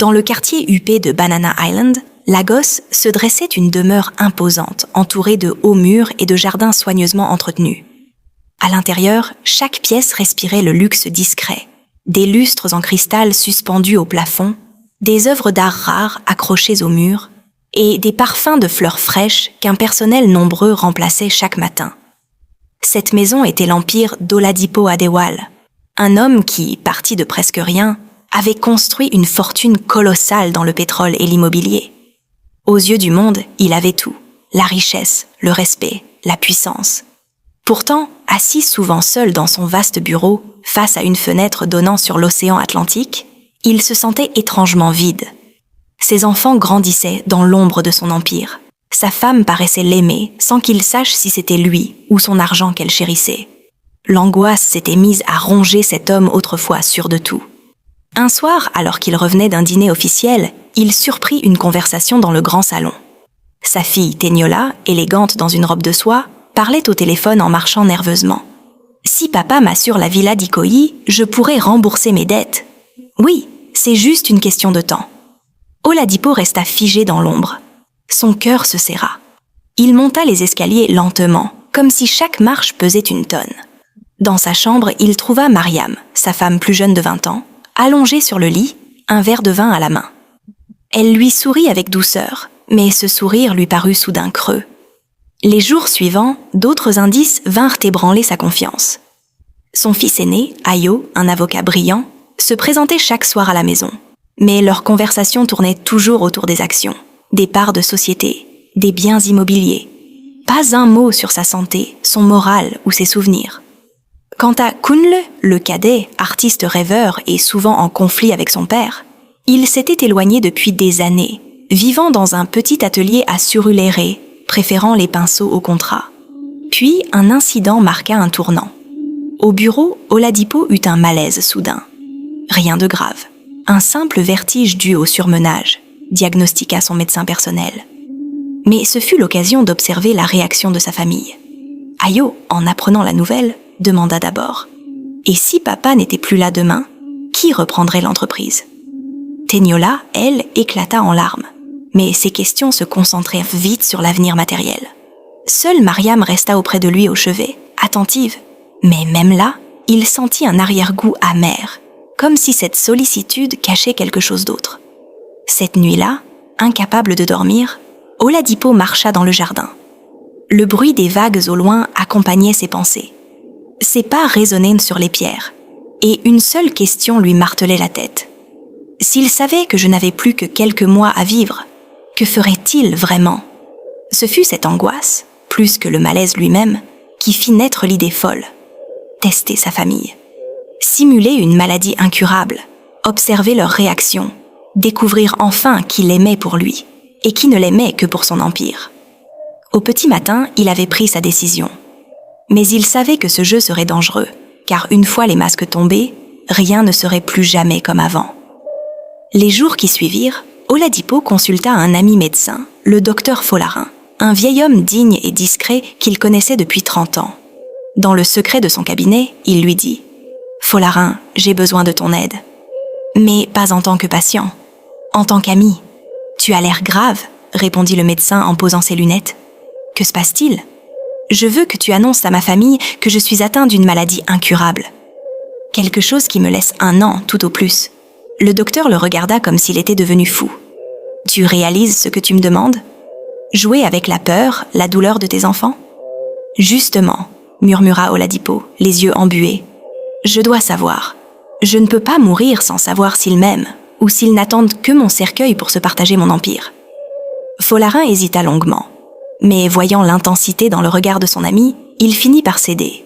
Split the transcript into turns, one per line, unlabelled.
Dans le quartier huppé de Banana Island, Lagos se dressait une demeure imposante, entourée de hauts murs et de jardins soigneusement entretenus. À l'intérieur, chaque pièce respirait le luxe discret. Des lustres en cristal suspendus au plafond, des œuvres d'art rares accrochées aux murs, et des parfums de fleurs fraîches qu'un personnel nombreux remplaçait chaque matin. Cette maison était l'empire d'Oladipo Adewale, un homme qui, parti de presque rien, avait construit une fortune colossale dans le pétrole et l'immobilier. Aux yeux du monde, il avait tout, la richesse, le respect, la puissance. Pourtant, assis souvent seul dans son vaste bureau, face à une fenêtre donnant sur l'océan Atlantique, il se sentait étrangement vide. Ses enfants grandissaient dans l'ombre de son empire. Sa femme paraissait l'aimer sans qu'il sache si c'était lui ou son argent qu'elle chérissait. L'angoisse s'était mise à ronger cet homme autrefois sûr de tout. Un soir, alors qu'il revenait d'un dîner officiel, il surprit une conversation dans le grand salon. Sa fille Teniola, élégante dans une robe de soie, parlait au téléphone en marchant nerveusement. « Si papa m'assure la villa d'Ikoyi, je pourrai rembourser mes dettes. »« Oui, c'est juste une question de temps. » Oladipo resta figé dans l'ombre. Son cœur se serra. Il monta les escaliers lentement, comme si chaque marche pesait une tonne. Dans sa chambre, il trouva Mariam, sa femme plus jeune de 20 ans, allongée sur le lit, un verre de vin à la main. Elle lui sourit avec douceur, mais ce sourire lui parut soudain creux. Les jours suivants, d'autres indices vinrent ébranler sa confiance. Son fils aîné, Ayo, un avocat brillant, se présentait chaque soir à la maison. Mais leur conversation tournait toujours autour des actions, des parts de société, des biens immobiliers. Pas un mot sur sa santé, son moral ou ses souvenirs. Quant à Kunle, le cadet, artiste rêveur et souvent en conflit avec son père, il s'était éloigné depuis des années, vivant dans un petit atelier à Surulere, préférant les pinceaux au contrat. Puis un incident marqua un tournant. Au bureau, Oladipo eut un malaise soudain. Rien de grave. Un simple vertige dû au surmenage, diagnostiqua son médecin personnel. Mais ce fut l'occasion d'observer la réaction de sa famille. Ayo, en apprenant la nouvelle, demanda d'abord « Et si papa n'était plus là demain, qui reprendrait l'entreprise ?» Teniola, elle, éclata en larmes. Mais ses questions se concentrèrent vite sur l'avenir matériel. Seule Mariam resta auprès de lui au chevet, attentive. Mais même là, il sentit un arrière-goût amer, comme si cette sollicitude cachait quelque chose d'autre. Cette nuit-là, incapable de dormir, Oladipo marcha dans le jardin. Le bruit des vagues au loin accompagnait ses pensées. Ses pas résonnaient sur les pierres, et une seule question lui martelait la tête. S'il savait que je n'avais plus que quelques mois à vivre, que ferait-il vraiment ? Ce fut cette angoisse, plus que le malaise lui-même, qui fit naître l'idée folle. Tester sa famille. Simuler une maladie incurable, observer leur réaction, découvrir enfin qui l'aimait pour lui, et qui ne l'aimait que pour son empire. Au petit matin, il avait pris sa décision. Mais il savait que ce jeu serait dangereux, car une fois les masques tombés, rien ne serait plus jamais comme avant. Les jours qui suivirent, Oladipo consulta un ami médecin, le docteur Folarin, un vieil homme digne et discret qu'il connaissait depuis 30 ans. Dans le secret de son cabinet, il lui dit « Folarin, j'ai besoin de ton aide. Mais pas en tant que patient, en tant qu'ami. Tu as l'air grave, répondit le médecin en posant ses lunettes. Que se passe-t-il ? Je veux que tu annonces à ma famille que je suis atteint d'une maladie incurable. Quelque chose qui me laisse 1 an, tout au plus. Le docteur le regarda comme s'il était devenu fou. Tu réalises ce que tu me demandes ? Jouer avec la peur, la douleur de tes enfants ? Justement, murmura Oladipo, les yeux embués. Je dois savoir. Je ne peux pas mourir sans savoir s'ils m'aiment, ou s'ils n'attendent que mon cercueil pour se partager mon empire. Folarin hésita longuement, mais voyant l'intensité dans le regard de son ami, il finit par céder.